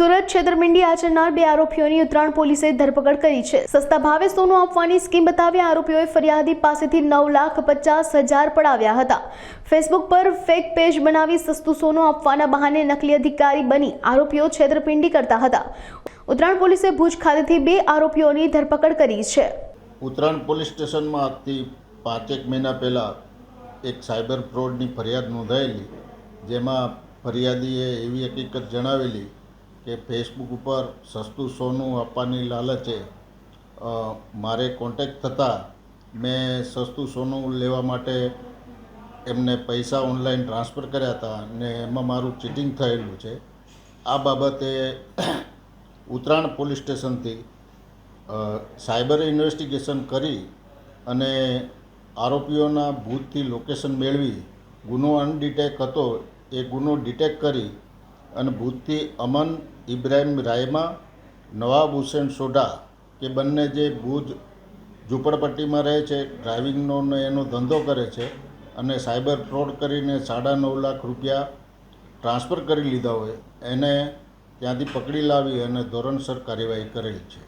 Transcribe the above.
સુરત છેતરપિંડી આચરનાર બે આરોપીઓની ઉત્તરાયણ પોલીસે ધરપકડ કરી છે। સસ્તા ભાવે સોનું આપવાની સ્કીમ બતાવી આરોપીઓએ ફરિયાદી પાસેથી 9,50,000 પડાવ્યા હતા। ફેસબુક પર ફેક પેજ બનાવી સસ્તું સોનું આપવાના બહાને નકલી અધિકારી બની આરોપીઓ છેતરપિંડી કરતા હતા। ઉત્તરાયણ પોલીસે ભુજ ખાતેથી બે આરોપીઓની ધરપકડ કરી છે। ઉત્તરાયણ પોલીસ સ્ટેશનમાં આજથી 5 મહિના પહેલાં એક સાયબર ફ્રોડની ફરિયાદ નોંધાયેલી, જેમાં ફરિયાદીએ એવી હકીકત જણાવેલી કે ફેસબુક ઉપર સસ્તું સોનું આપવાની લાલચે મારે કોન્ટેક્ટ થતાં મેં સસ્તું સોનું લેવા માટે એમને પૈસા ઓનલાઈન ટ્રાન્સફર કર્યા હતા અને એમાં મારું ચીટિંગ થયેલું છે। આ બાબતે ઉત્તરાયણ પોલીસ સ્ટેશનથી સાયબર ઇન્વેસ્ટિગેશન કરી અને આરોપીઓના ભૂતથી લોકેશન મેળવી ગુનો અનડિટેક હતો એ ગુનો ડિટેક્ટ કરી અને ભૂતથી અમન ઇબ્રાહિમ રાયમા, નવાબ હુસેન સોઢા કે બંને જે ભુજ ઝૂંપડપટ્ટીમાં રહે છે, ડ્રાઇવિંગનો ને એનો ધંધો કરે છે અને સાયબર ફ્રોડ કરીને 9.5 લાખ રૂપિયા ટ્રાન્સફર કરી લીધા હોય એને ત્યાંથી પકડી લાવી અને ધોરણસર કાર્યવાહી કરેલ છે।